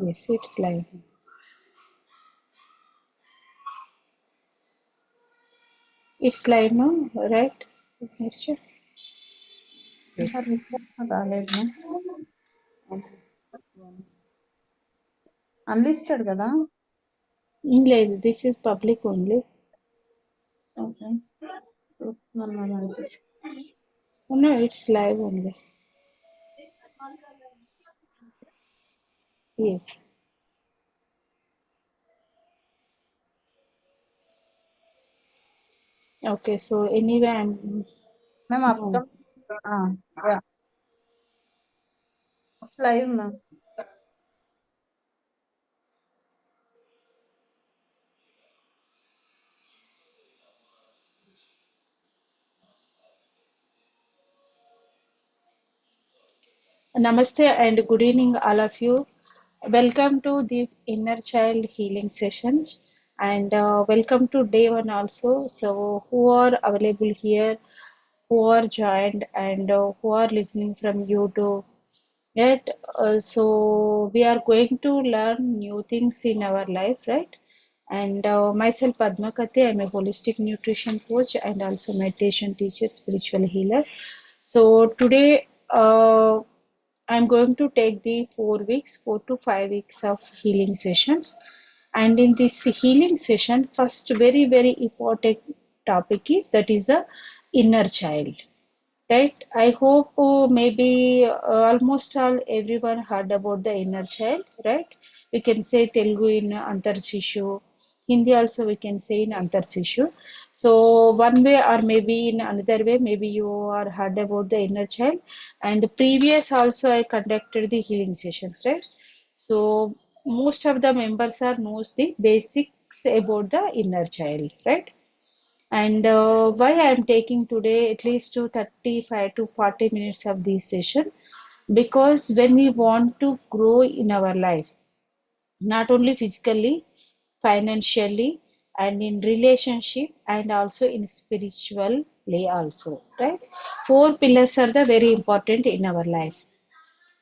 Yes, it's live. It's live now, right? Nirsha? ఇంకా Yes. Register కాలేదు ma'am. Once. Unlisted కదా. లేదు, this is public only. Okay చూస్తున్నాను ma'am అనిపించి. No, it's live only. Yes. Okay, so anyway, I'm ma'am no. Up live ma'am. Namaste and good evening, all of you. Welcome to these inner child healing sessions, and welcome to day one also. So, who are available here, who are joined, and who are listening from YouTube. Yet, so we are going to learn new things in our life, right? And myself, Padma Kate, I'm a holistic nutrition coach and also meditation teacher, spiritual healer. So today, I'm going to take the 4 weeks, 4 to 5 weeks of healing sessions. And in this healing session, first very important topic is that is the inner child. Right. I hope maybe almost all everyone heard about the inner child, right? We can say Telugu in Antarshishu, Hindi also we can say in Antarshishu. So one way or maybe in another way, maybe you are heard about the inner child. And previous also I conducted the healing sessions, right? So most of the members are knows the basics about the inner child, right? And why I am taking today at least to 35 to 40 minutes of this session, because when we want to grow in our life, not only physically, financially, and in relationship, and also in spiritual way also, right? Four pillars are the very important in our life.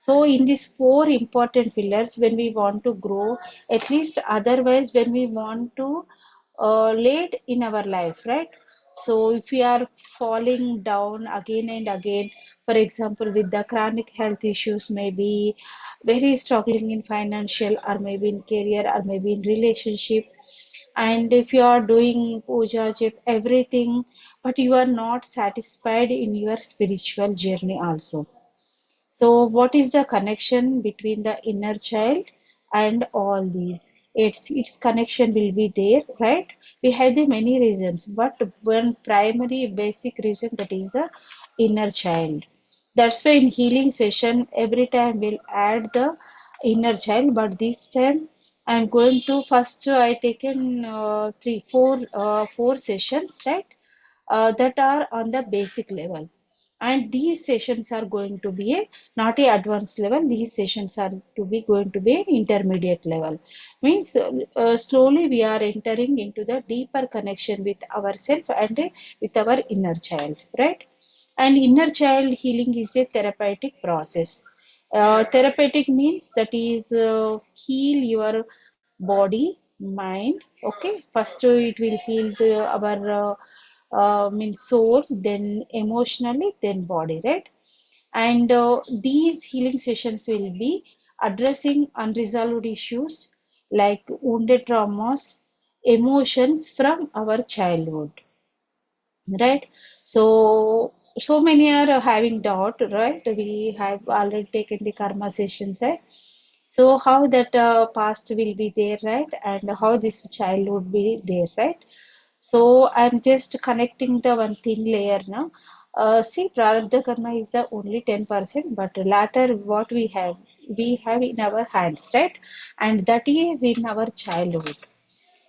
So in these four important pillars, when we want to grow, at least otherwise, when we want to lead in our life, right? So if we are falling down again and again, for example, with the chronic health issues, maybe very struggling in financial or maybe in career or maybe in relationship, and if you are doing puja, jip, everything, but you are not satisfied in your spiritual journey also, so, what is the connection between the inner child and all these? Its connection will be there, right? We have the many reasons, but one primary basic reason, that is the inner child. That's why in healing session every time we'll add the inner child, but this time I'm going to first I taken four sessions, right? That are on the basic level, and these sessions are going to be a not a advanced level, these sessions are to be going to be an intermediate level, means slowly we are entering into the deeper connection with ourselves and with our inner child, right? And inner child healing is a therapeutic process. Therapeutic means that is heal your body, mind. Okay, first it will heal our means soul, then emotionally, then body, right? And these healing sessions will be addressing unresolved issues like wounded traumas, emotions from our childhood, right? So many are having doubt, right? We have already taken the karma sessions, right? So how that past will be there, right? And how this child would be there, right? So I'm just connecting the one thing layer now. See, Prarabdha Karma is the only 10%, but latter what we have in our hands, right? And that is in our childhood.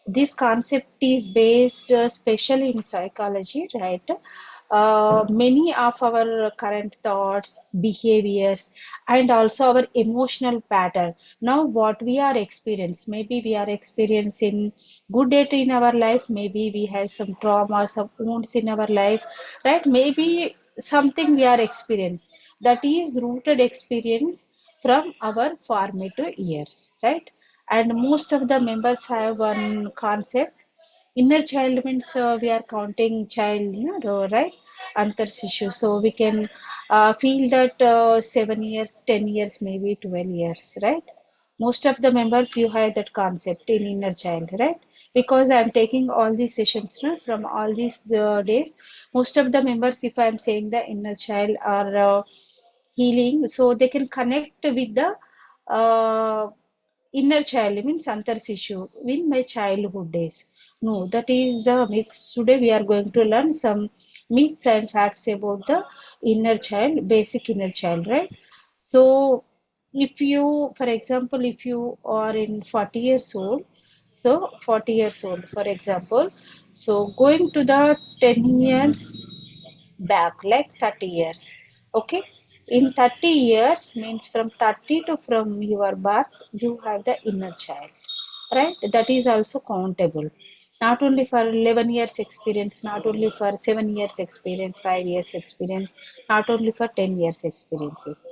This concept is based especially in psychology, right? Many of our current thoughts, behaviors, and also our emotional pattern. Now, what we are experiencing, maybe we are experiencing good data in our life, maybe we have some trauma, some wounds in our life, right? Maybe something we are experiencing that is rooted experience from our formative years, right? And most of the members have one concept. Inner child means we are counting child, no, right? Antar Sishu. So we can feel that 7 years, 10 years, maybe 12 years, right? Most of the members you have that concept in inner child, right? Because I'm taking all these sessions from all these days. Most of the members, if I'm saying the inner child are healing, so they can connect with the uh, inner child means antar issue in my childhood days. No, that is the myths. Today we are going to learn some myths and facts about the inner child, basic inner child, right? So if you, for example, if you are in 40 years old, so 40 years old, for example, so going to the 10 years back, like 30 years, okay? In 30 years means from 30 to from your birth you have the inner child, right? That is also countable, not only for 11 years experience, not only for 7 years experience, 5 years experience, not only for 10 years experiences.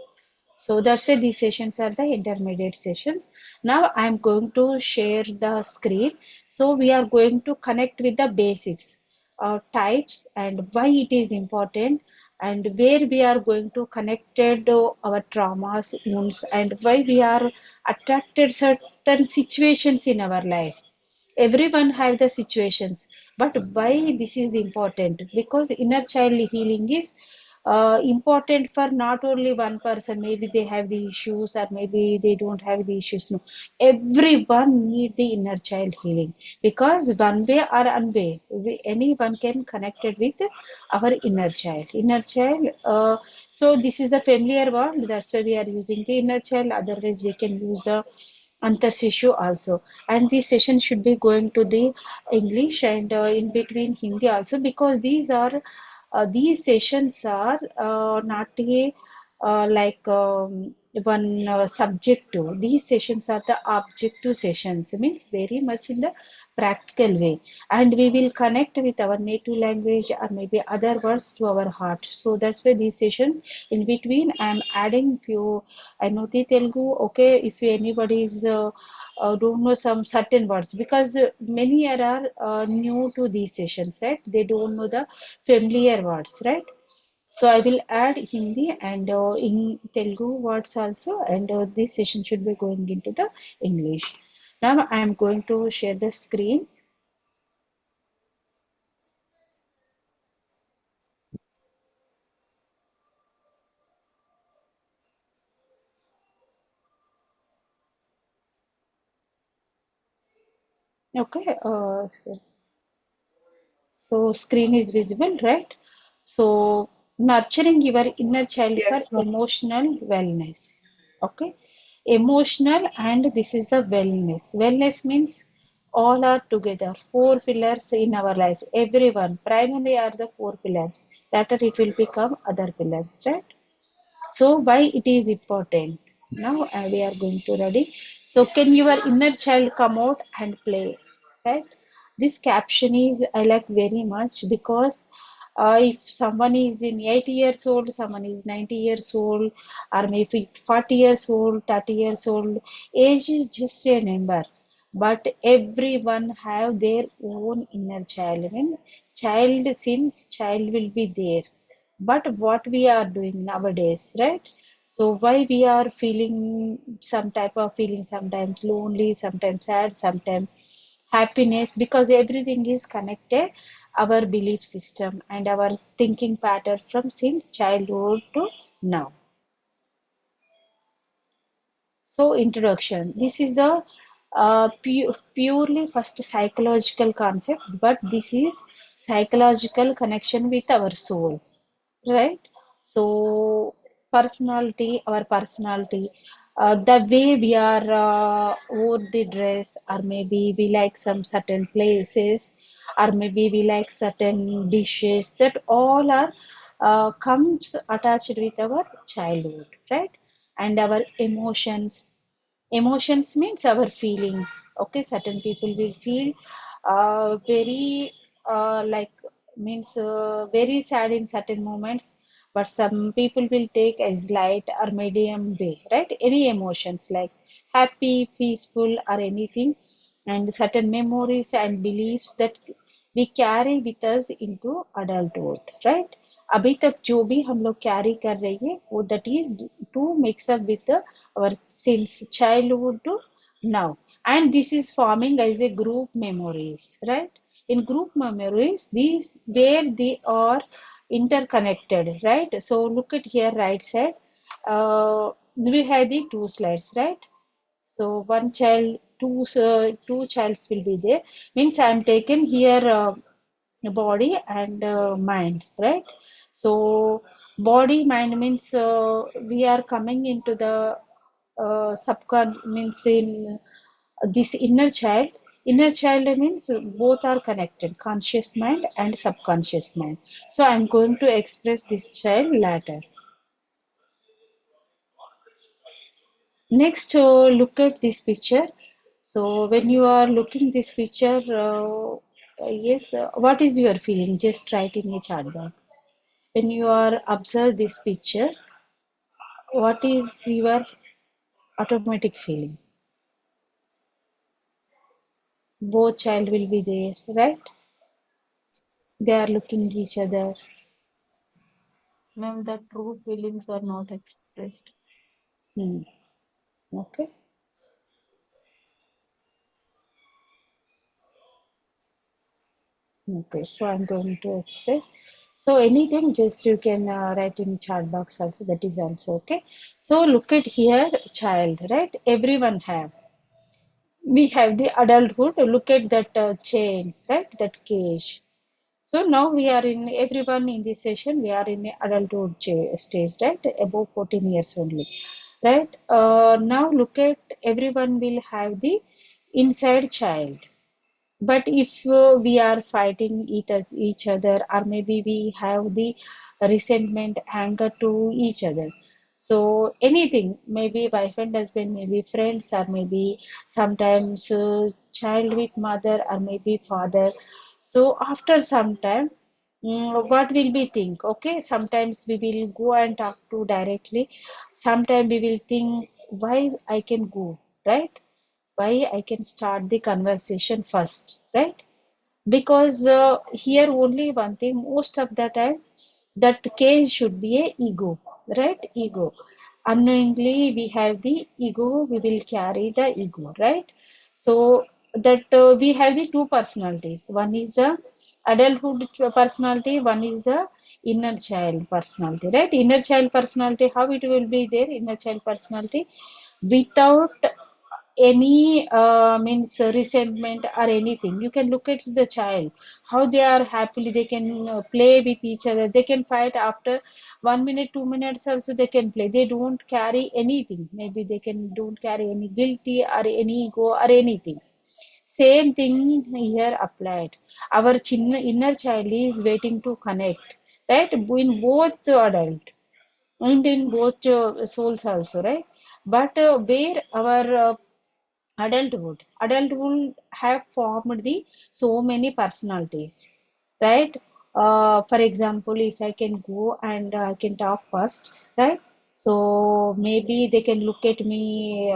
So that's why these sessions are the intermediate sessions. Now I'm going to share the screen. So we are going to connect with the basics, types, and why it is important, and where we are going to connect to our traumas, wounds, and why we are attracted certain situations in our life. Everyone have the situations, but why this is important? Because inner child healing is important for not only one person. Maybe they have the issues, or maybe they don't have the issues. No, everyone need the inner child healing, because one way or another, anyone can connect it with our inner child. Inner child. So this is the familiar one. That's why we are using the inner child. Otherwise, we can use the antar issue also. And this session should be going to the English and in between Hindi also, because these sessions are not a like one subjective. These sessions are the objective sessions, means very much in the practical way, and we will connect with our native language or maybe other words to our heart. So that's why these sessions in between I'm adding few. I know the Telugu. Okay, if anybody is don't know some certain words, because many are new to these sessions, right? They don't know the familiar words, right? So I will add Hindi and in Telugu words also, and this session should be going into the English. Now I am going to share the screen. Okay, so screen is visible, right? So nurturing your inner child for Yes, ma'am. emotional wellness. Okay, emotional, and this is the wellness. Wellness means all are together. Four pillars in our life. Everyone primarily are the four pillars. Later it will become other pillars, right? So why it is important? Now we are going to ready. So can your inner child come out and play? Right? This caption is I like very much, because if someone is in 80 years old, someone is 90 years old, or maybe 40 years old, 30 years old, age is just a number. But everyone have their own inner child. I mean, child, since child will be there, but what we are doing nowadays, right? So why we are feeling some type of feeling, sometimes lonely, sometimes sad, sometimes happiness, because everything is connected, our belief system and our thinking pattern from since childhood to now. So introduction, this is the purely first psychological concept, but this is psychological connection with our soul, right? So personality, our personality, the way we are wore the dress, or maybe we like some certain places, or maybe we like certain dishes, that all are comes attached with our childhood, right? And our emotions. Emotions means our feelings. Okay, certain people will feel very like means very sad in certain moments, but some people will take as light or medium way, right? Any emotions like happy, peaceful, or anything, and certain memories and beliefs that we carry with us into adulthood, right? अभी तक जो भी हम लोग carry कर रही है वो that is to mix up with our since childhood to now, and this is forming as a group memories, right? In group memories these where they are interconnected, right? So look at here right side, we have the two slides, right? So one child, two childs will be there. Means I am taken here body and mind, right? So body mind means we are coming into the subcon means in this inner child. Inner child means both are connected, conscious mind and subconscious mind. So I'm going to express this child later. Next, look at this picture. So when you are looking this picture, yes, what is your feeling? Just write in a chat box. When you are observe this picture, what is your automatic feeling? Both child will be there, right? They are looking each other. Ma'am, the true feelings are not expressed. Hmm. Okay. Okay. So I'm going to express. So anything, just you can write in chat box also. That is also okay. So look at here, child, right? Everyone have. We have the adulthood. Look at that chain, right? That cage. So now we are in everyone in this session. We are in the adulthood stage, right? Above 14 years only, right? Now look at everyone will have the inside child. But if we are fighting each other, or maybe we have the resentment, anger to each other. So anything, maybe wife and husband, maybe friends, or maybe sometimes child with mother, or maybe father. So after some time, what will we think? Okay, sometimes we will go and talk to directly. Sometimes we will think why I can go, right? Why I can start the conversation first, right? Because here only one thing, most of the time, that case should be a ego, right? Ego. Unknowingly, we have the ego, we will carry the ego, right? So that we have the two personalities. One is the adulthood personality, one is the inner child personality, right? Inner child personality, how it will be there, inner child personality, without any means resentment or anything. You can look at the child, how they are happily, they can play with each other, they can fight after 1 minute, 2 minutes also they can play, they don't carry anything, maybe they can don't carry any guilty or any ego or anything. Same thing here applied. Our inner child is waiting to connect, right? In both adult and in both souls also, right? But where our adulthood have formed the so many personalities, right? For example, if I can go and I can talk first, right? So maybe they can look at me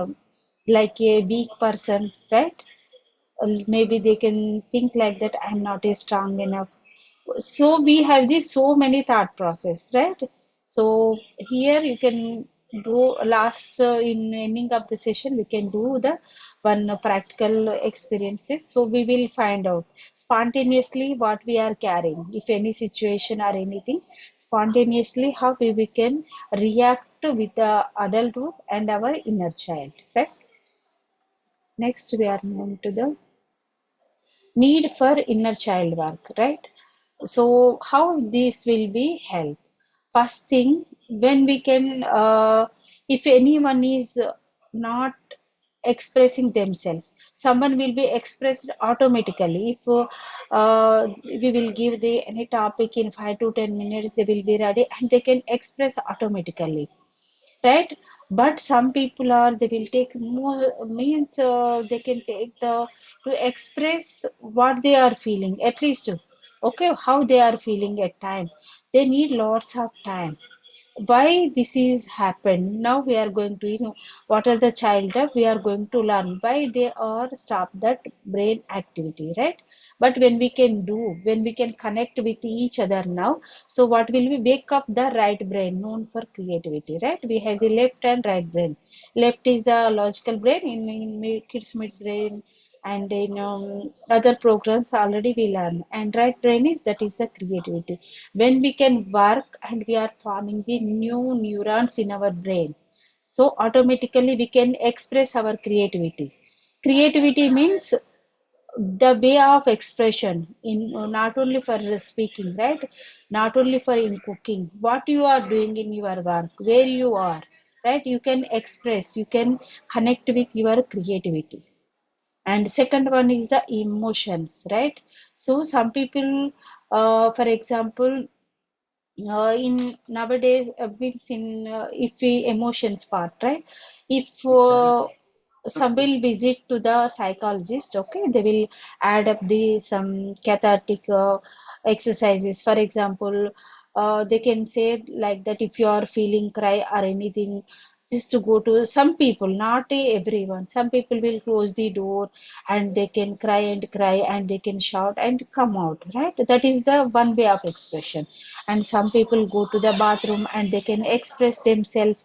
like a weak person, right? Maybe they can think like that I'm not a strong enough. So we have this so many thought process, right? So here you can do last in ending of the session we can do the one practical experiences, so we will find out spontaneously what we are carrying, if any situation or anything, spontaneously how we can react with the adulthood and our inner child, right? Next we are moving to the need for inner child work, right? So how this will be help? First thing, when we can, if anyone is not expressing themselves, someone will be expressed automatically. If we will give the any topic in 5 to 10 minutes, they will be ready and they can express automatically, right? But some people are they will take more means they can take the to express what they are feeling at least, okay, how they are feeling at time, they need lots of time. Why this is happened, now we are going to, what are the child of we are going to learn why they are stop that brain activity, right? But when we can do, when we can connect with each other now, so what will we wake up the right brain known for creativity, right? We have the left and right brain. Left is the logical brain in kids mid brain, and in other programs already we learn, and right brain is that is the creativity. When we can work and we are forming the new neurons in our brain, so automatically we can express our creativity. Creativity means the way of expression in not only for speaking, right? Not only for in cooking, what you are doing in your work, where you are, right? You can express, you can connect with your creativity. And second one is the emotions, right? So some people, for example, in nowadays means in if we emotions part, right? If some will visit to the psychologist, okay, they will add up the some cathartic exercises. For example, they can say like that, if you are feeling cry or anything, just to go to some people, not everyone, some people will close the door and they can cry and they can shout and come out, right? That is the one way of expression. And some people go to the bathroom and they can express themselves.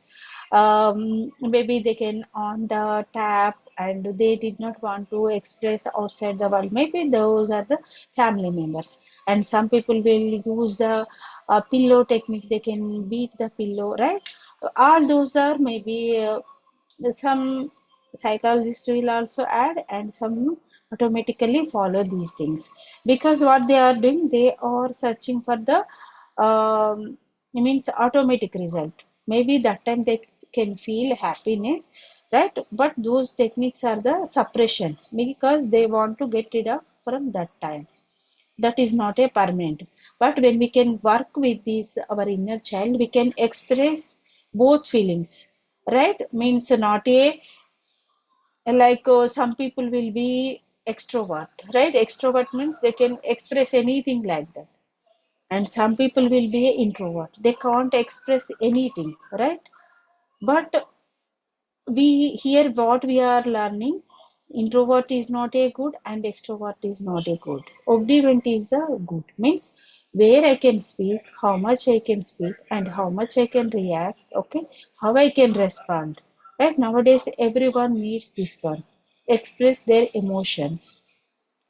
Maybe they can on the tap and they did not want to express outside the world, maybe those are the family members. And some people will use the pillow technique, they can beat the pillow, right? All those are maybe some psychologists will also add, and some automatically follow these things, because what they are doing, they are searching for the means automatic result. Maybe that time they can feel happiness, right? But those techniques are the suppression, because they want to get rid of from that time. That is not a permanent. But when we can work with this our inner child, we can express both feelings, right? Means not a like some people will be extrovert, right? Extrovert means they can express anything like that. And some people will be an introvert, they can't express anything, right? But we here what we are learning, introvert is not a good and extrovert is not a good, obedient is the good. Means where I can speak, how much I can speak, and how much I can react, okay, how I can respond, right? Nowadays everyone needs this one, express their emotions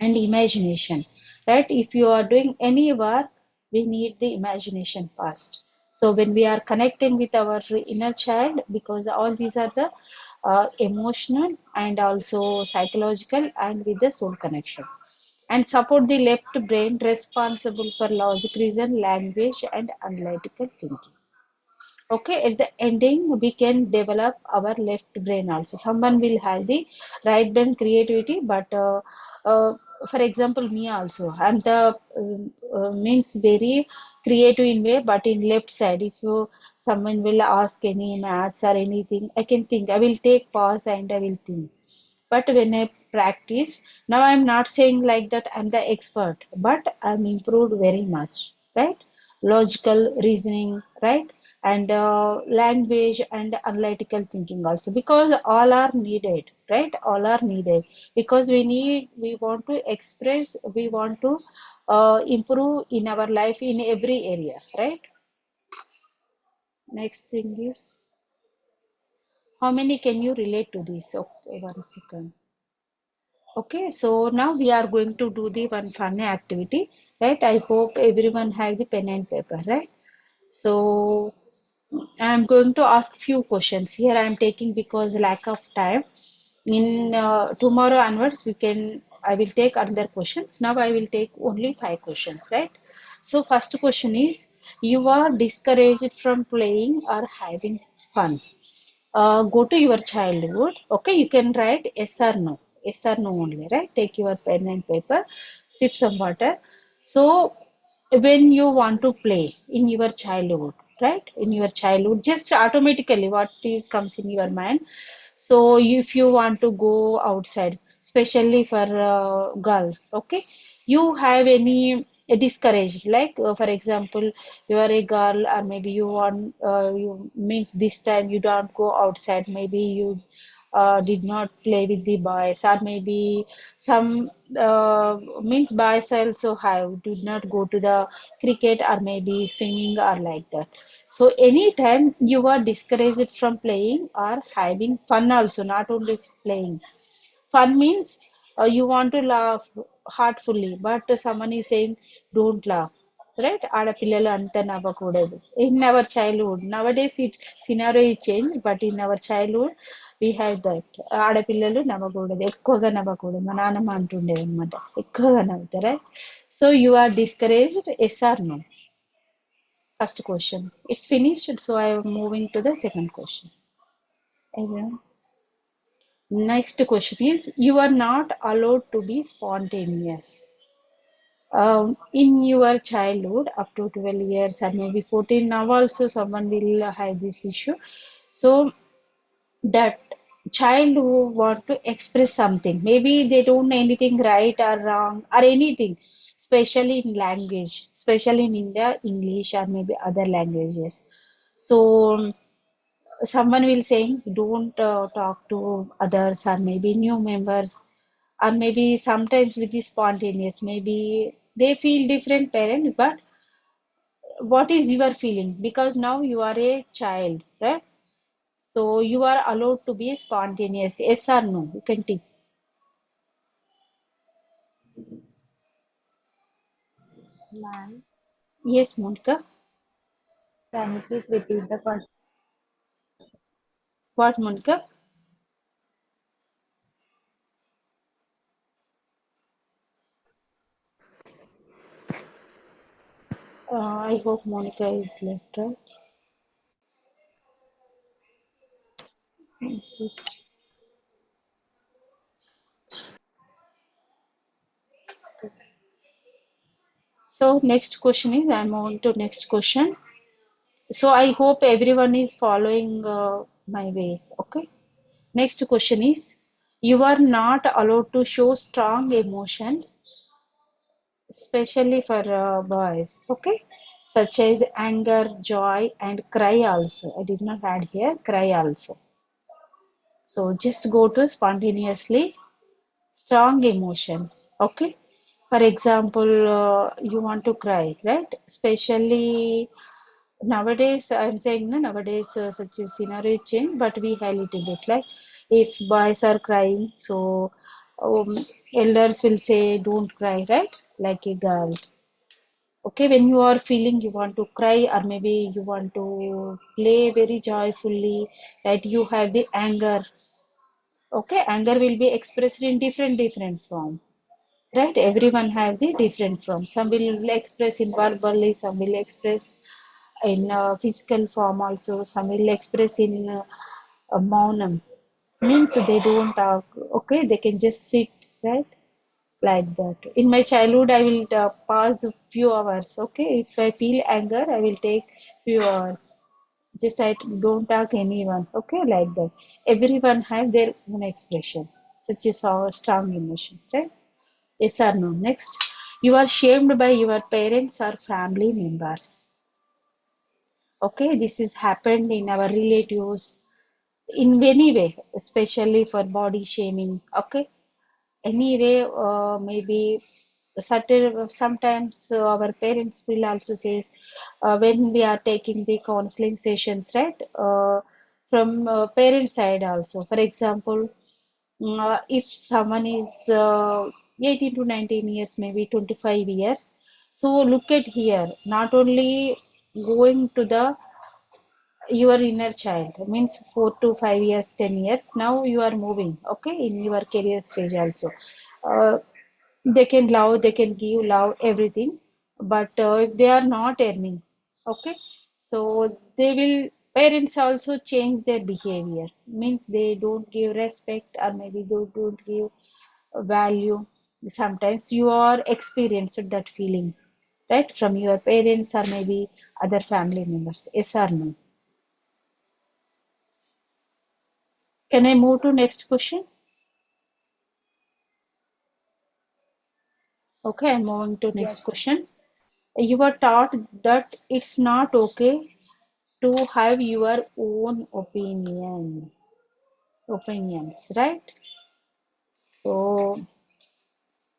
and imagination, right? If you are doing any work, we need the imagination first. So when we are connecting with our inner child, because all these are the emotional and also psychological and with the soul connection, and support the left brain responsible for logic, reason, language, and analytical thinking. Okay, at the ending we can develop our left brain also. Someone will have the right brain creativity, but uh, for example me also, I'm the means very creative in way, but in left side, if you someone will ask any maths or anything, I can think, I will take pause and I will think. But when I practice, now I'm not saying like that I'm the expert, but I'm improved very much, right? Logical reasoning, right? And language and analytical thinking also, because all are needed, right? All are needed, because we want to express, we want to improve in our life in every area, right? Next thing is, how many can you relate to this? Okay, one second. Okay, so now we are going to do the one funny activity, right? I hope everyone have the pen and paper, right? So I'm going to ask few questions here. I'm taking because lack of time. In tomorrow onwards, we can. I will take other questions. Now I will take only 5 questions, right? So first question is: you are discouraged from playing or having fun. Go to your childhood. Okay, you can write yes or no. Yes or no only, right? Take your pen and paper, sip some water. So, when you want to play in your childhood, right? In your childhood, just automatically what is comes in your mind. So, if you want to go outside, especially for girls, okay, you have any? discouraged, like for example, you are a girl, or maybe you want you means this time you don't go outside, maybe you did not play with the boys, or maybe some means boys also have did not go to the cricket or maybe swimming or like that. So anytime you are discouraged from playing or having fun also, not only playing. Fun means you want to laugh heartfully, but someone is saying, don't laugh. Right? ఆడపిల్లలు అంత నవ్వకూడదు. In our childhood, nowadays it scenario is changed, but in our childhood we have that. ఆడపిల్లలు నవ్వకూడదు, ఎక్కువగా నవ్వకూడదు. మా నాన్నమ్మ అంటుండేది అనమాట. ఎక్కువగా నవ్వుతారా? So you are discouraged, yes or no? First question. It's finished, so I am moving to the second question. Everyone. Next question is you are not allowed to be spontaneous. In your childhood, up to 12 years or maybe 14, now also someone will have this issue. So that child who want to express something, maybe they don't know anything right or wrong or anything, especially in language, especially in India, English or maybe other languages. So someone will saying don't talk to others or maybe new members or maybe sometimes with the spontaneous maybe they feel different parents, but what is your feeling because now you are a child, right? So you are allowed to be spontaneous, yes or no? You can take. Ma'am, Yes, Monica. can you please repeat the question? What, Monica? I hope Monica is left, right? Yes. So next question is I'm on to next question. So I hope everyone is following my way. Okay. Next question is you are not allowed to show strong emotions, especially for boys. Okay. Such as anger, joy, and cry also. I did not add here cry also. So just go to spontaneously strong emotions. Okay. For example, you want to cry, right? Especially nowadays, I'm saying no, nowadays such a scenario change, but we have little bit like if boys are crying, so um, elders will say don't cry, right? Like a girl. Okay, when you are feeling you want to cry or maybe you want to play very joyfully, that you have the anger. Okay, anger will be expressed in different form, right? Everyone have the different form. Some will express in verbally, some will express in physical form also, some will express in a maunam, means they don't talk. Okay, they can just sit, right? Like that. In my childhood I will pause a few hours. Okay, if I feel anger I will take few hours, just I don't talk anyone. Okay, like that. Everyone have their own expression, such as our strong emotion, right? Yes or no? Next, you are shamed by your parents or family members. Okay, this is happened in our relatives in any way, especially for body shaming. Okay, anyway, maybe certain sometimes our parents will also say when we are taking the counseling sessions, right? From parent side also. For example, if someone is 18 to 19 years, maybe 25 years, so look at here, not only going to the your inner child means 4 to 5 years, 10 years, now you are moving, okay, in your career stage also. uh, they can love, they can give love, everything, but if they are not earning, okay, so they will, parents also change their behavior, means they don't give respect or maybe they don't give value. Sometimes you are experienced that feeling, right, from your parents or maybe other family members, yes or no? Can I move to next question? Okay, I'm moving to Yes, next question. You were taught that it's not okay to have your own opinions, right? So,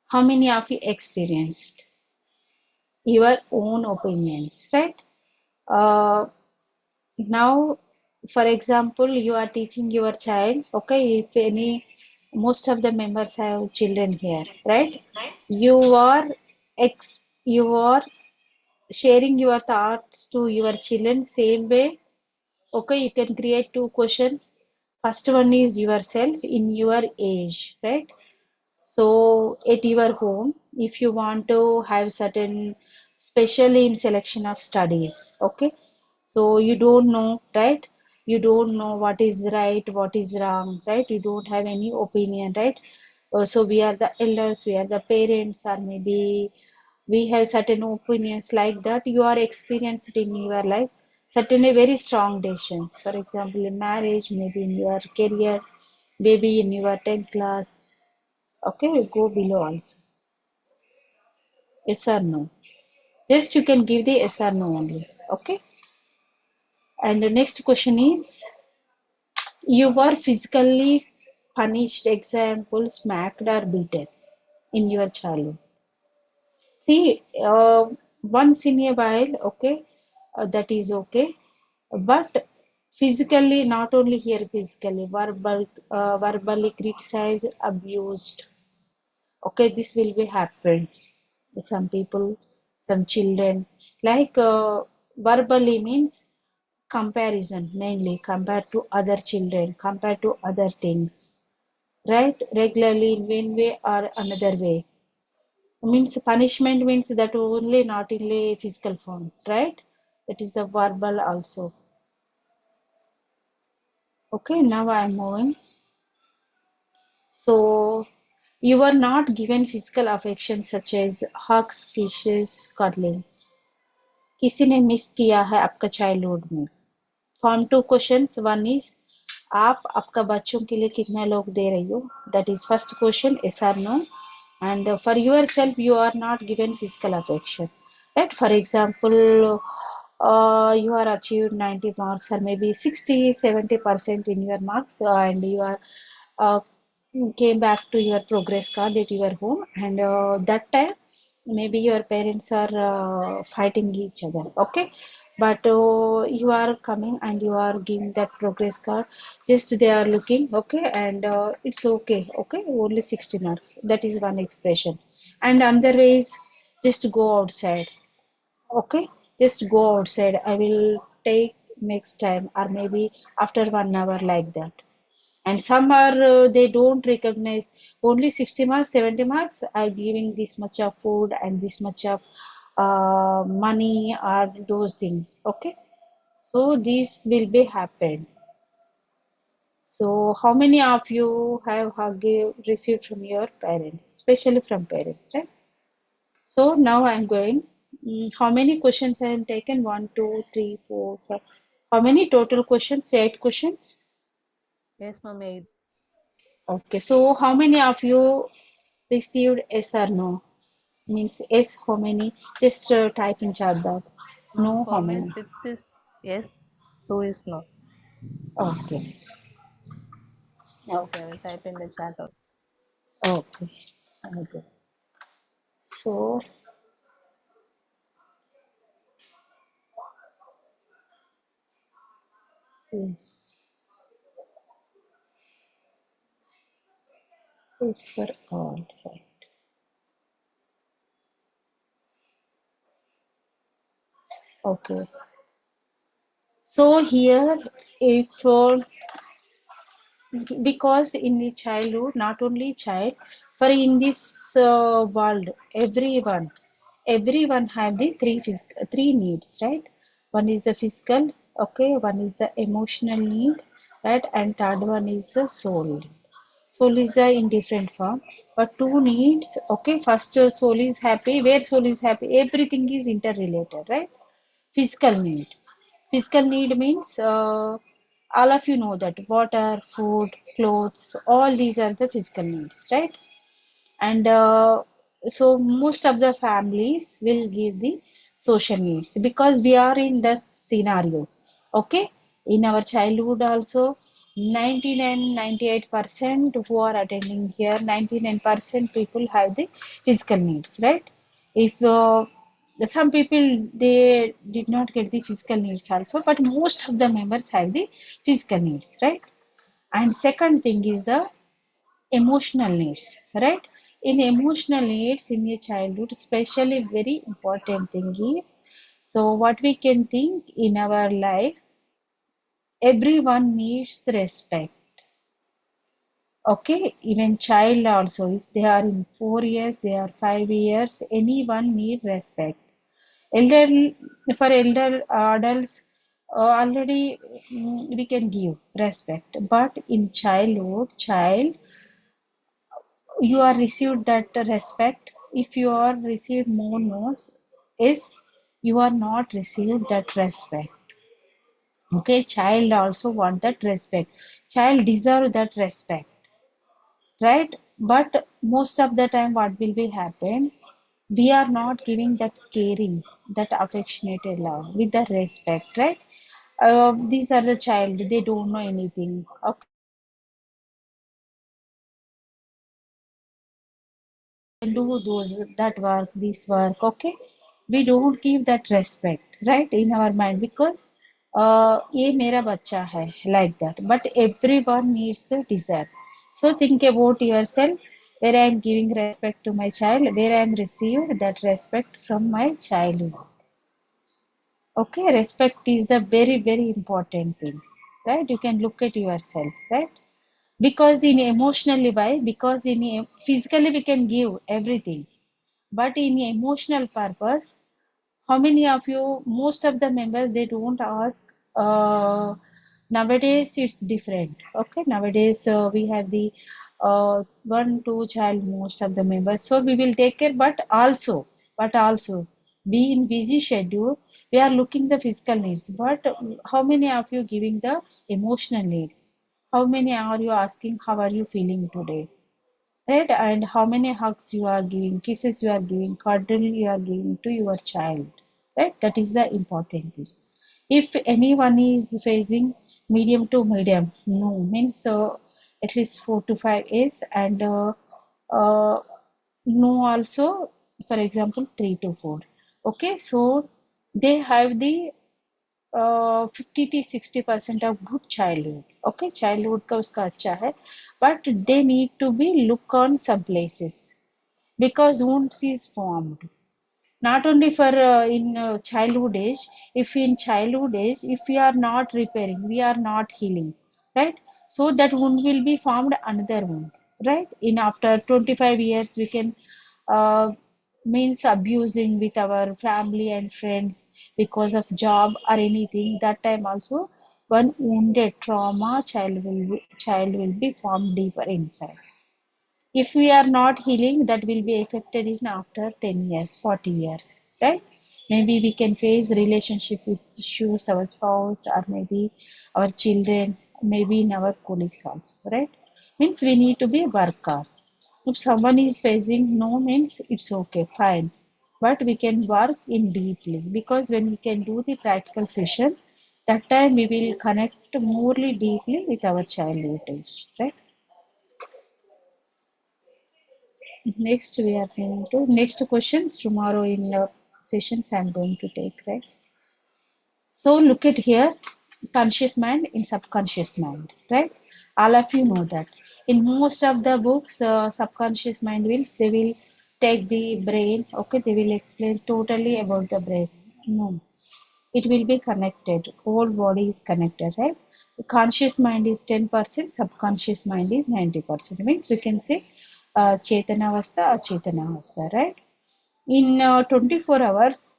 how many of you experienced your own opinions, right? Uh, Now, for example, you are teaching your child, okay, if any, most of the members have children here, right? You are sharing your thoughts to your children same way. Okay, you can create two questions. First one is yourself in your age, right? So at your home, if you want to have certain, especially in selection of studies, okay? So you don't know, right? You don't know what is right, what is wrong, right? You don't have any opinion, right? So we are the elders, we are the parents, or maybe we have certain opinions like that. You are experienced in your life, certainly very strong decisions. For example, in marriage, maybe in your career, maybe in your 10th class. Okay, go below also. Yes or no? Just you can give the yes or no only. Okay. And the next question is, you were physically punished, example, smacked or beaten in your childhood. See, once in a while, okay, that is okay. But physically, not only here physically, verbally criticized, abused. Okay, this will be happen. Some people, some children, like verbally means comparison, mainly compared to other children, compared to other things, right? Regularly in one way or another way. Means punishment means that only not in a physical form, right? That is the verbal also. Okay, now I am moving. So you were not given physical affection such as hugs, kisses, cuddlings. किसी ने miss किया है आपका childhood में? Form two questions one is आप आपका बच्चों के लिए कितना लोग दे रही हो, that is first question, yes or no. And for yourself you are not given physical affection, right? For example, you are achieved 90 marks or maybe 60-70% in your marks, and you are uh, came back to your progress card at your home, and that time maybe your parents are fighting each other, okay, but you are coming and you are giving that progress card, just they are looking, okay, and it's okay, okay, only 60 marks, that is one expression. And another way is just go outside, okay, just go outside, I will take next time or maybe after 1 hour, like that. And some are they don't recognize only 60 marks, 70 marks are giving this much of food and this much of money or those things, okay, so this will be happen. So how many of you have received from your parents, especially from parents, right? So now I'm going. How many questions I have taken? One, two, three, four, five. How many total questions? 8 questions. Yes, ma'am. Okay. So how many of you received yes or no? Means yes, how many? Just type in chat box. No, how For me, many? 6 is yes, 2 is no. Okay. Okay, I Okay. will type in the chat also. Okay. Okay. So yes, yes for all. Right. Okay. So here, if because in the childhood, not only child, for in this world, everyone have the three needs, right? One is the physical, okay, one is the emotional need, right, and third one is the soul. Soul is in different form, but two needs, okay. First, soul is happy. Where soul is happy, everything is interrelated, right? Physical need. Physical need means all of you know that water, food, clothes, all these are the physical needs, right? And so most of the families will give the social needs, because we are in the scenario. Okay, in our childhood also 99-98% who are attending here, 99% people have the physical needs, right? If some people they did not get the physical needs also, but most of the members have the physical needs, right? And second thing is the emotional needs, right? In emotional needs in a childhood, especially very important thing is, so what we can think in our life, everyone needs respect. Okay, even child also, if they are in 4 years, they are 5 years, anyone need respect. Elder, for elder adults, already we can give respect, but in childhood, child, you are received that respect. If you are received more no's, is you are not received that respect. Okay, child also want that respect. Child deserve that respect, right? But most of the time, what will be happen? We are not giving that caring, that affectionate love with the respect, right? These are the child, they don't know anything. Okay, do those that work, this work. Okay, we don't give that respect, right, in our mind, because ये मेरा बच्चा है, like that. But everyone needs the desire. So think about yourself, where I am giving respect to my child, where I am received that respect from my childhood. Okay, respect is a very, very important thing, right? You can look at yourself, right? Because in emotionally, why? Because in physically we can give everything, but in emotional purpose, how many of you, most of the members, they don't ask. Nowadays, it's different. Okay, nowadays we have the one, two child, most of the members. So we will take care, but also, be in busy schedule, we are looking the physical needs. But how many of you giving the emotional needs? How many are you asking, how are you feeling today? Right? And how many hugs you are giving, kisses you are giving, cuddle you are giving to your child, right? That is the important thing. If anyone is facing medium to medium, no, means at least 4 to 5 years, and uh, no also, for example, 3 to 4. Okay, so they have the 50 to 60% of good childhood. Okay, childhood का उसका अच्छा है, but they need to be look on some places, because wounds is formed not only for in childhood age. If in childhood age, if we are not repairing, we are not healing, right? So that wound will be formed another wound, right? In after 25 years we can uh, means abusing with our family and friends because of job or anything. That time also one wounded trauma child will be formed deeper inside. If we are not healing, that will be affected in after 10 years, 40 years, right? Maybe we can face relationship issues, our spouse, or maybe our children, maybe in our colleagues also, right? Means we need to be a worker. If someone is facing no, means it's okay, fine. But we can work in deeply, because when we can do the practical session, that time we will connect more deeply with our childhood age, right? Next, we are going to next questions tomorrow in the sessions I'm going to take, right? So look at here, conscious mind in subconscious mind, right? All of you know that. In most of the books, subconscious mind will they will take the brain. Okay, they will explain totally about the brain. No, it will be connected. Whole body is connected, right? The conscious mind is 10%, subconscious mind is 90%. Means we can say Chetana Avastha, Achetana Avastha, right? In 24 hours,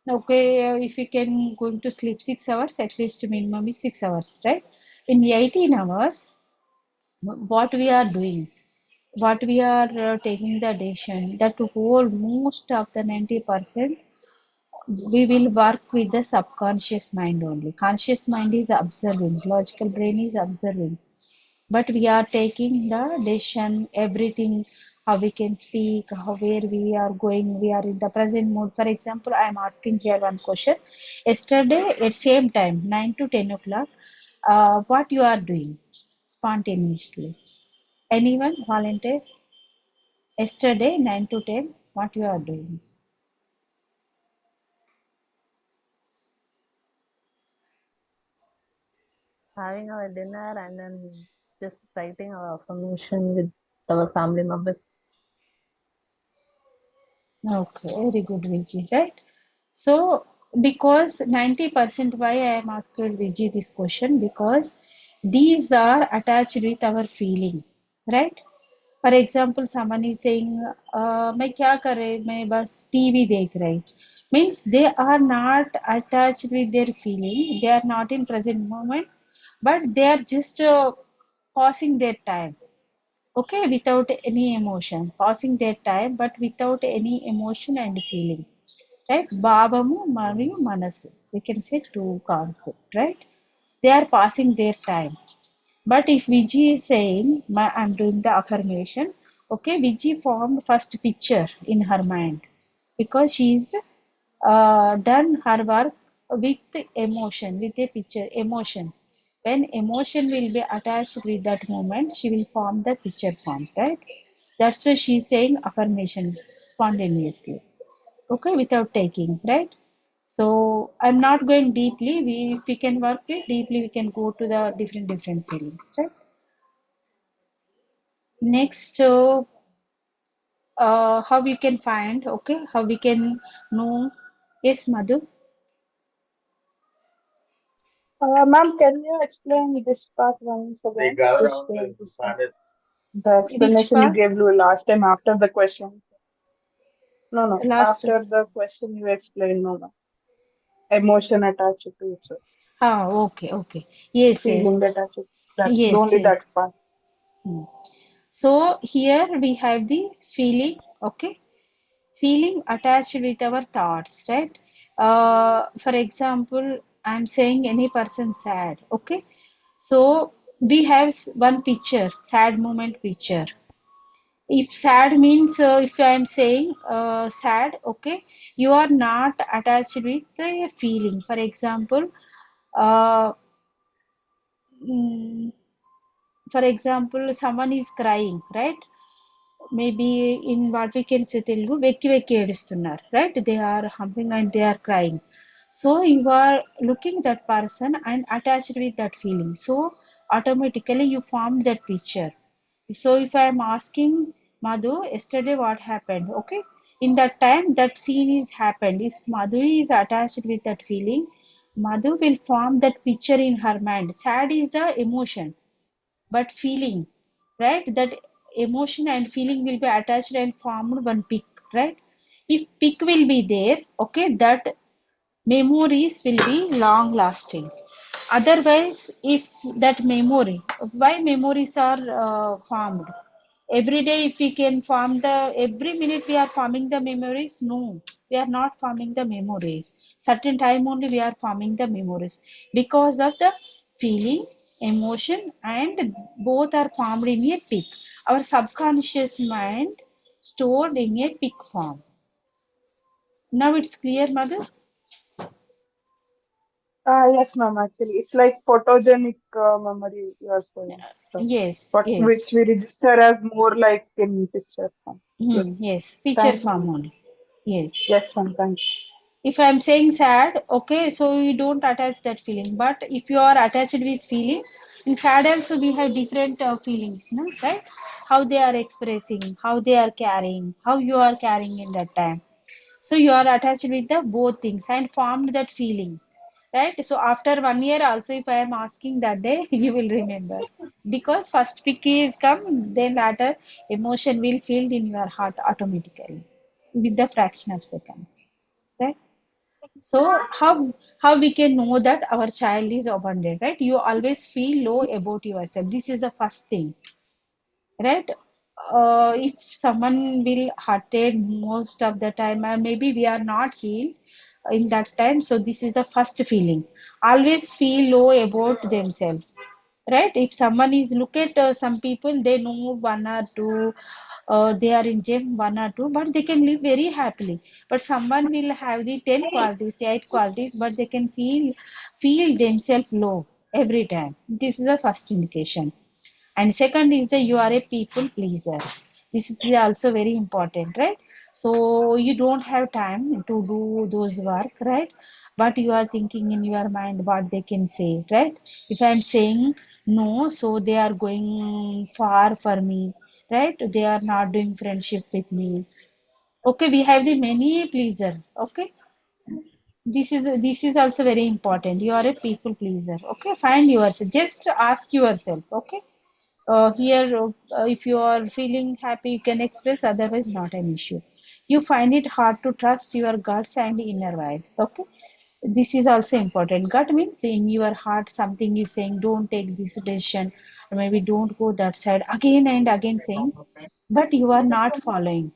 okay, if you can going to sleep 6 hours, at least minimum is 6 hours, right? In 18 hours, what we are doing, what we are taking the decision, that whole most of the 90%, we will work with the subconscious mind only. Conscious mind is observing, logical brain is observing, but we are taking the decision, everything, how we can speak, how where we are going, we are in the present mood. For example, I am asking here one question. Yesterday at same time, 9 to 10 o'clock, what you are doing spontaneously? Anyone volunteer? Yesterday, 9 to 10, what you are doing? Having our dinner and then just writing our affirmation with our family members. Okay, very good, Viji, right? So, because 90% why I am asking Viji this question, because these are attached with our feeling, right? For example, someone is saying, मैं क्या कर रहे मैं बस TV देख रही means they are not attached with their feeling, they are not in present moment, but they are just passing their time, okay, without any emotion, passing their time but without any emotion and feeling, right? Bhavamu mariyu manasu, we can say two concept, right? They are passing their time. But if Viji is saying I'm doing the affirmation, okay, Viji formed first picture in her mind because she's done her work with emotion, with a picture emotion. When emotion will be attached with that moment, she will form the picture form, right? That's why she's saying affirmation spontaneously, okay, without taking, right? So I'm not going deeply. If we can work with deeply, we can go to the different feelings, right? Next, how we can find, okay, how we can know. Yes, Madhu. Ma'am, can you explain this part once again? This one. The Which explanation you part? gave last time after the question. No, no. Last. After the question you explained, no, no. Emotion attached to it. So Ah, okay, okay. Yes, yes, feeling attached. That yes, only that yes. part. Hmm. So here we have the feeling, okay? Feeling attached with our thoughts, right? For example, I'm saying any person sad, okay? So we have one picture, sad moment picture. If sad means, if I am saying sad, okay, you are not attached with a feeling. For example, uh, mm, someone is crying, right? Maybe in what we can say Telugu, వెక్కి వెక్కి ఏడుస్తున్నారు, right? They are humping and they are crying. So you are looking that person and attached with that feeling. So automatically you form that picture. So if I am asking Madhu, yesterday what happened? Okay, in that time that scene is happened. If Madhu is attached with that feeling, Madhu will form that picture in her mind. Sad is the emotion, but feeling, right? That emotion and feeling will be attached and formed one pic, right? If pic will be there, okay, that memories will be long lasting. Otherwise, if that memory, why memories are formed every day? If we can form the every minute we are forming the memories, no, we are not forming the memories. Certain time only we are forming the memories because of the feeling, emotion, and both are formed in a peak. Our subconscious mind stored in a peak form. Now it's clear, Mother? Yes, ma'am. Actually, it's like photogenic memory you are saying. So, Yes, but yes. which we register as more like in picture form. Yes. Yes, picture Thank you, form ma'am. only. Yes. Yes, ma'am. Thank you. If I'm saying sad, okay, so you don't attach that feeling. But if you are attached with feeling, in sad also we have different feelings, no? Right? How they are expressing, how they are carrying, how you are carrying in that time. So you are attached with the both things and formed that feeling, right? So after 1 year also, if I am asking that day, you will remember because first pick is come, then later emotion will feel in your heart automatically with the fraction of seconds, right? So how we can know that our child is abundant, right? You always feel low about yourself. This is the first thing, right? If someone will hurted most of the time, and maybe we are not healed in that time, so this is the first feeling. Always feel low about themselves, right? If someone is look at some people, they know one or two, they are in gym one or two, but they can live very happily. But someone will have the 10 qualities, 8 qualities, but they can feel themselves low every time. This is the first indication. And second is that you are a people pleaser. This is also very important, right? So you don't have time to do those work, right? But you are thinking in your mind what they can say, right? If I'm saying no, so they are going far for me, right? They are not doing friendship with me. Okay, we have the many pleaser. Okay, this is also very important. You are a people pleaser. Okay, find yourself. Just ask yourself. Okay, here, if you are feeling happy, you can express, otherwise, not an issue. You find it hard to trust your guts and inner vibes. Okay, this is also important. Gut means in your heart, something is saying, don't take this decision, or maybe don't go that side, again and again saying, but you are not following.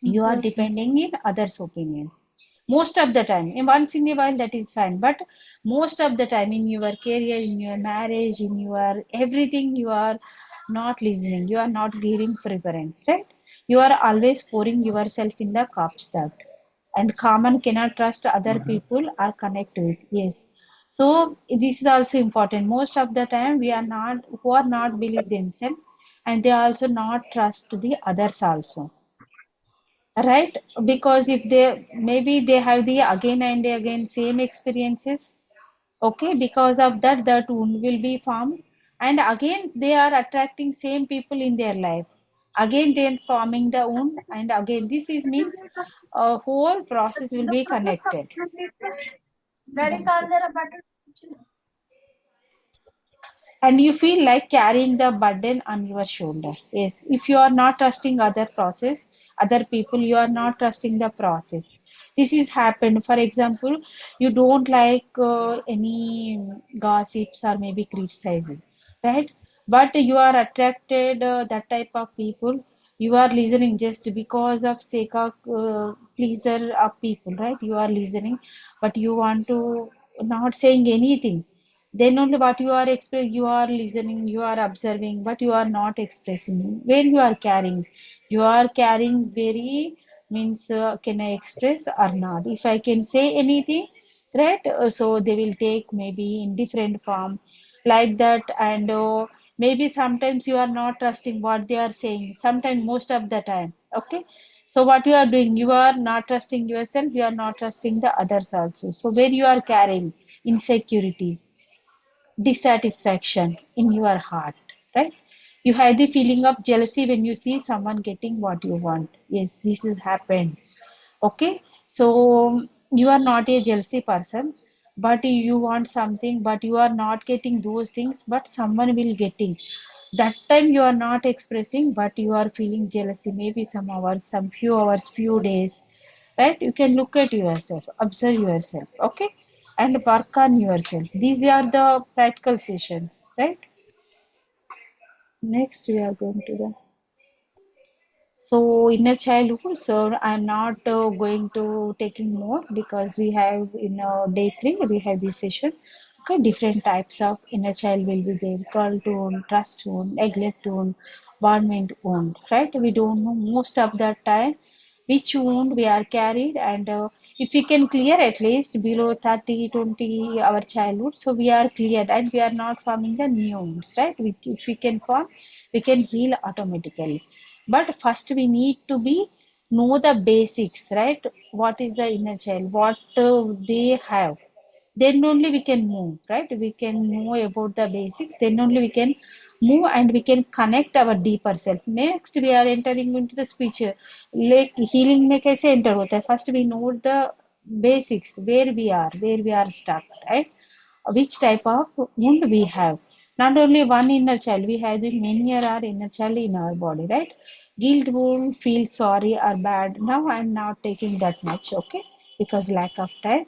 You are Yes, ma'am. depending in others' opinions. Most of the time, in once in a while, that is fine. But most of the time, in your career, in your marriage, in your everything, you are not listening. You are not giving preference, right? You are always pouring yourself in the cups that, and common cannot trust other people or connect with. Yes. So this is also important. Most of the time, we are not who are not believe themselves, and they also not trust the others also, right? Because if they maybe they have the again and again same experiences, okay, because of that that wound will be formed, and again they are attracting same people in their life, again they are forming the wound, and again this is means a whole process will be connected. That's it. And you feel like carrying the burden on your shoulder. Yes, if you are not trusting other people, you are not trusting the process. This is happened. For example, you don't like any gossips or maybe criticizing, right? But you are attracted that type of people. You are listening just because of sake of pleaser of people, right? You are listening, but you want to not saying anything. Then only what you are you are listening, you are observing, but you are not expressing. Where you are carrying, you are carrying very means can I express or not? If I can say anything, right? So they will take maybe in different form like that, and maybe sometimes you are not trusting what they are saying. Sometimes most of the time, okay. So what you are doing, you are not trusting yourself, you are not trusting the others also. So where you are carrying insecurity, dissatisfaction in your heart, right? You have the feeling of jealousy when you see someone getting what you want. Yes, this has happened. Okay, so you are not a jealousy person, but you want something, but you are not getting those things, but someone will getting. That time you are not expressing, but you are feeling jealousy, maybe some hours, some few hours, few days, right? You can look at yourself, observe yourself, okay, and work on yourself. These are the practical sessions, right? Next, we are going to the so inner childhood. So I'm not going to taking more because we have in day three we have this session. Okay, different types of inner child will be there: call tone, trust tone, neglect tone, bondment wound. Right? We don't know most of the time which wound we are carried, and if we can clear at least below 30, 20 our childhood, so we are cleared and we are not forming the new wounds. Right? If we can form, we can heal automatically. But first we need to be know the basics, right? What is the inner child? What they have? Then only we can move, right? We can know about the basics. Then only we can move and we can connect our deeper self. Next, we are entering into the spiritual. Like healing में कैसे enter होता है? First we know the basics, where we are stuck, right? Which type of wound we have. Not only one inner child, we have the many are inner child in our body, right? Guilt wound, feel sorry or bad. Now I'm not taking that much, okay? Because lack of time.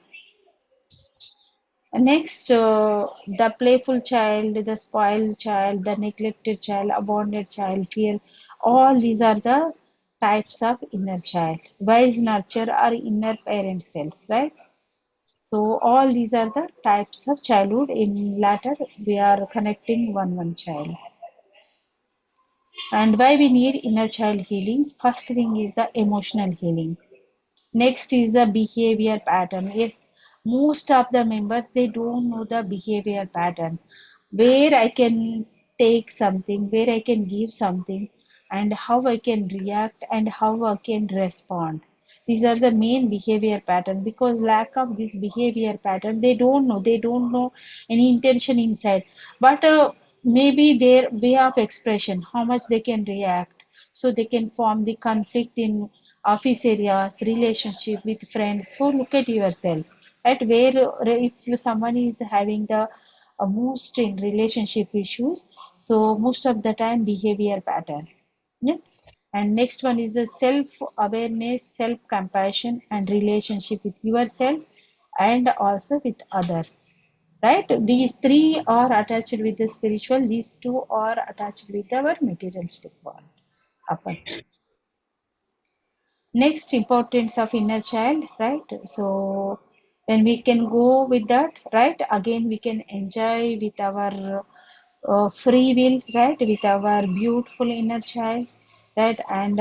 Next, the playful child, the spoiled child, the neglected child, abandoned child, fear. All these are the types of inner child. Wise nurture or inner parent self, right? So all these are the types of childhood. In latter, we are connecting one child. And why we need inner child healing? First thing is the emotional healing. Next is the behavior pattern. Yes, most of the members they don't know the behavior pattern. Where I can take something, where I can give something, and how I can react and how I can respond. These are the main behavior pattern because lack of this behavior pattern, they don't know any intention inside. But maybe their way of expression, how much they can react, so they can form the conflict in office areas, relationship with friends. So look at yourself, right? Where if someone is having the most in relationship issues, so most of the time behavior pattern. Yeah. And next one is the self awareness, self compassion, and relationship with yourself and also with others. Right? These three are attached with the spiritual, these two are attached with our materialistic world. Upper. Next, importance of inner child, right? So when we can go with that, right? Again, we can enjoy with our free will, right? With our beautiful inner child, right? And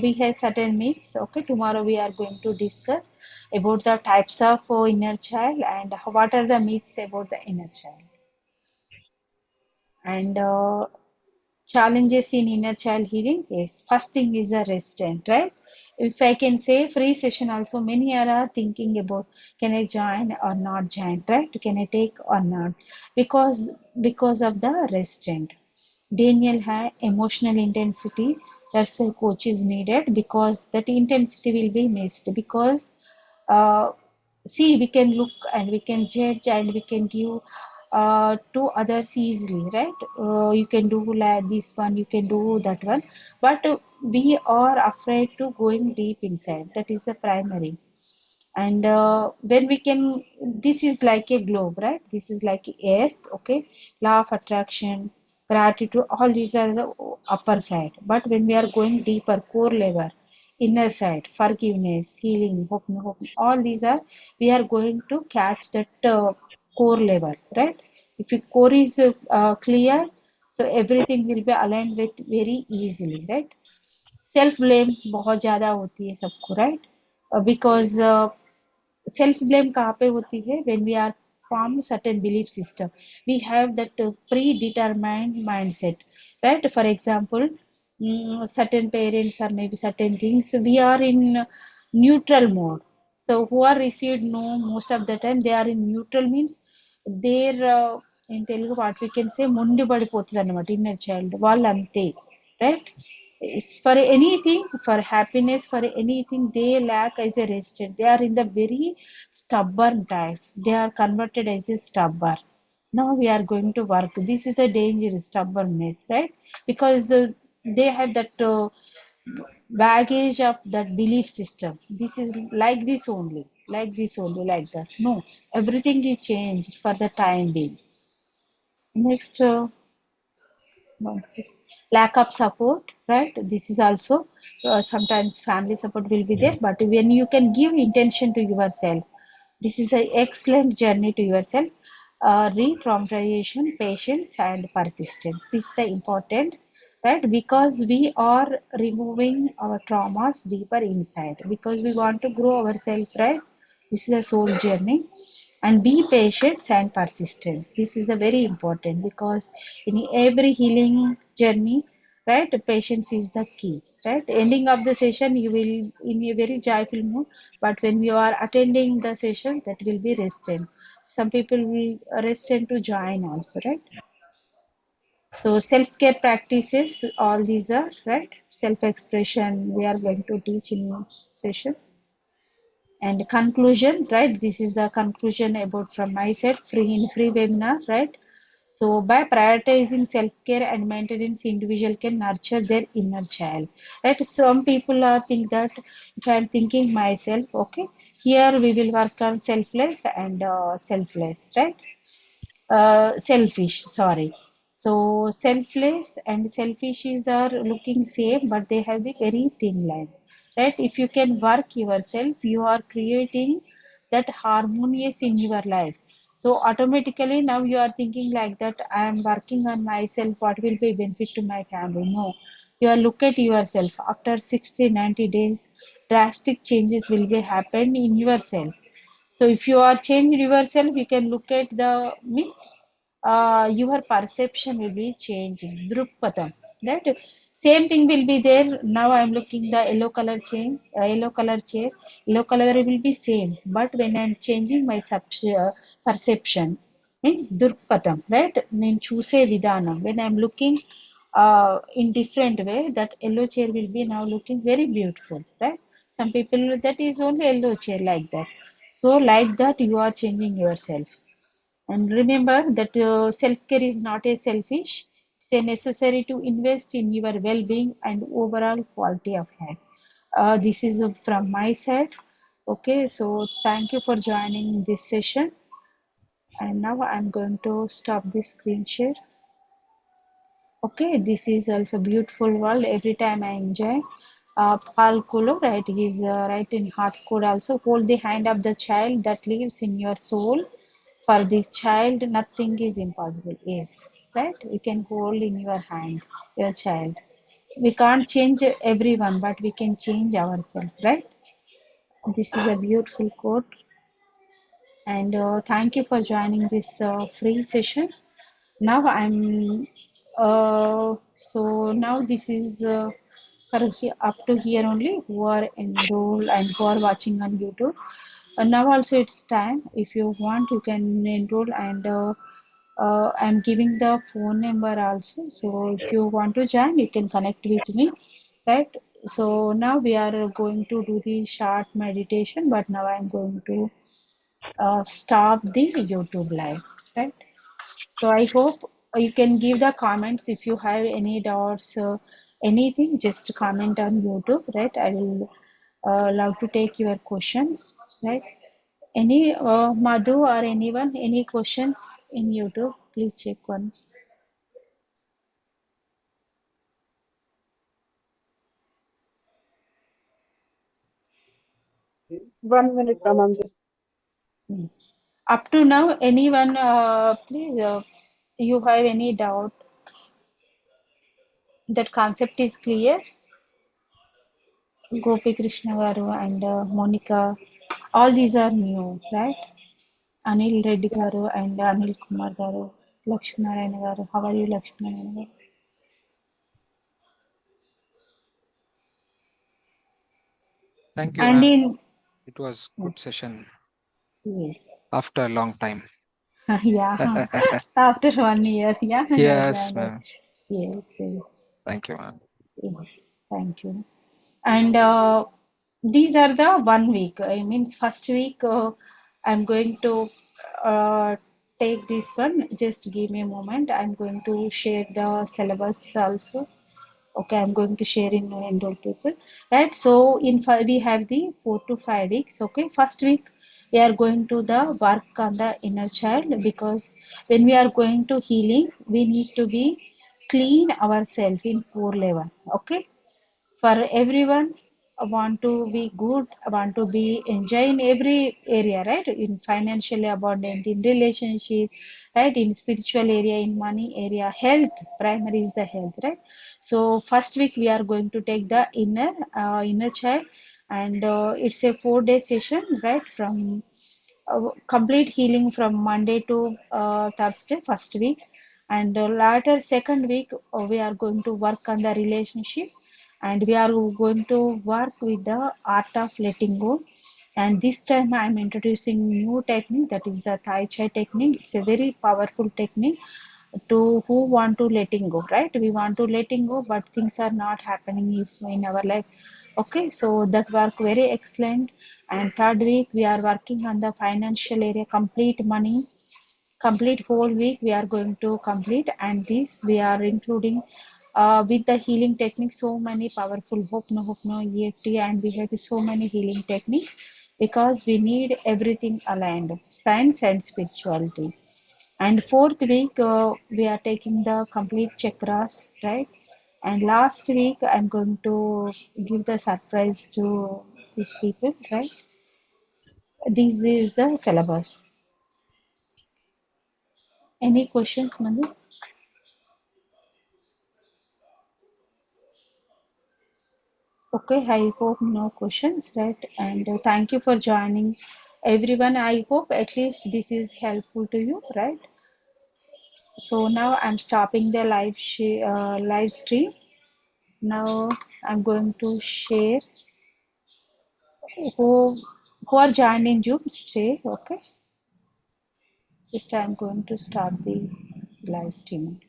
we have certain myths. Okay, tomorrow we are going to discuss about the types of inner child and what are the myths about the inner child. And challenges in inner child healing. Yes, first thing is a restraint, right? If I can say free session also, many are thinking about can I join or not join, right? Can I take or not? Because of the restraint. Daniel had emotional intensity. That's why coach is needed because that intensity will be missed because uh, see we can look and we can judge and we can give to others easily, right? You can do like this one, you can do that one, but we are afraid to going deep inside. That is the primary. And when we can, this is like a globe, right? This is like earth, okay? Law of attraction, gratitude, all these are the upper side. But when we are going deeper, core level, inner side, forgiveness, healing, hope, all these are, we are going to catch that core level, right? If your core is clear, so everything will be aligned with very easily, right? Self blame बहुत ज्यादा होती है सबको, right? Because self blame कहाँ पे होती है? When we are form certain belief system, we have that predetermined mindset, right? For example, certain parents or maybe certain things we are in neutral mode. So who are received no, most of the time they are in neutral means their in Telugu what we can say మొండి పడిపోతుంది అన్నమాట inner child వాళ్ళు అంతే, right? For anything, for happiness, for anything, they lack as a resistant. They are in the very stubborn type. They are converted as a stubborn. Now we are going to work. This is a dangerous stubbornness, right? Because they have that baggage of that belief system. This is like this only, like that. No, everything is changed for the time being. Next. One second. Lack of support, right? This is also sometimes family support will be there, but when you can give intention to yourself, this is an excellent journey to yourself. Re-traumatization, patience, and persistence. This is the important, right? Because we are removing our traumas deeper inside. Because we want to grow ourselves, right? This is a soul journey. And be patient and persistence. This is a very important because in every healing journey, right, patience is the key, right? Ending of the session you will in a very joyful mood, but when you are attending the session, that will be resistant. Some people will resistant to join also, right? So self-care practices, all these are, right? Self-expression we are going to teach in sessions. And conclusion, right? This is the conclusion about from my side, free webinar, right? So by prioritizing self-care and maintenance, individual can nurture their inner child, right? Some people are think that if I'm thinking myself, okay, here we will work on selfless and selfless, right? Selfish, sorry. So selfless and selfish is are looking same, but they have the very thin line, right? If you can work yourself, you are creating that harmonious in your life. So automatically now you are thinking like that, I am working on myself, what will be benefit to my family? No, you are look at yourself after 60 90 days, drastic changes will be happen in yourself. So if you are changed yourself, you can look at the means your perception will be changing. Druppatam. Right? Same thing will be there. Now I am looking the yellow color chain, yellow color chair. Yellow color will be same, but when I am changing my perception, means Druppatam. Right? నేను చూసే విధానం. When I am looking in different way, that yellow chair will be now looking very beautiful. Right? Some people that is only yellow chair like that. So like that you are changing yourself. And remember that self-care is not a selfish, it's a necessary to invest in your well-being and overall quality of life. This is from my side. Okay, so thank you for joining this session. And now I'm going to stop this screen share. Okay, this is also beautiful world. Every time I enjoy. Paul Kulu, right? He's right in Heart's Code also. Hold the hand of the child that lives in your soul. For this child, nothing is impossible. Is right? You can hold in your hand your child. We can't change everyone, but we can change ourselves, right? This is a beautiful quote. And thank you for joining this free session. Now I'm so now this is for up to here only who are enrolled and who are watching on YouTube. Now also it's time. If you want, you can enroll and I'm giving the phone number also. So if you want to join, you can connect with me, right? So now we are going to do the short meditation, but now I'm going to stop the YouTube live, right? So I hope you can give the comments if you have any doubts, anything, just comment on YouTube, right? I will love to take your questions, right? Any Madhu or anyone, any questions in YouTube? Please check once. 1 minute, ma'am. I'm just Yes. Up to now, anyone, please, you have any doubt? That concept is clear? Gopi Krishna Garu and Monica, all these are new, right? Anil Reddy yeah. Garu and Anil Kumar Garu, Lakshminarayana Garu. How are you, Lakshminarayana Garu? Thank you, And ma'am. in, It was good session yes, after a long time. yeah, after 1 year, yeah, you are Yes, joined. ma'am. Yes, yes, Thank you, ma'am. yes, thank you. And these are the 1 week. I mean, first week I'm going to uh, take this one. Just give me a moment. I'm going to share the syllabus also. Okay, I'm going to share in enroll people. Right. So we have the 4 to 5 weeks. Okay, first week we are going to the work on the inner child, because when we are going to healing, we need to be clean ourselves in 4 level. Okay, for everyone, I want to be good, I want to be enjoy in every area, right? In financially abundant, in relationship, right? In spiritual area, in money area, health, primary is the health, right? So first week we are going to take the inner child, and it's a 4 day session, right? From complete healing from Monday to Thursday, first week. And later, second week, we are going to work on the relationship, and we are going to work with the art of letting go. And this time, I am introducing new technique, that is the Tai Chi technique. It's a very powerful technique to who want to letting go, right? We want to letting go, but things are not happening in our life. Okay, so that work very excellent. And third week we are working on the financial area, complete money, complete whole week we are going to complete. And this we are including with the healing technique, so many powerful hope no EFT, and we have so many healing techniques, because we need everything aligned, science and spirituality. And fourth week, we are taking the complete chakras, right? And last week, I'm going to give the surprise to these people, right? This is the syllabus. Any questions, Mandu? Okay, I hope no questions, right? And thank you for joining, everyone. I hope at least this is helpful to you, right? So now I'm stopping the live stream. Now I'm going to share who who are joining Zoom. Stay, okay? Just I'm going to start the live stream.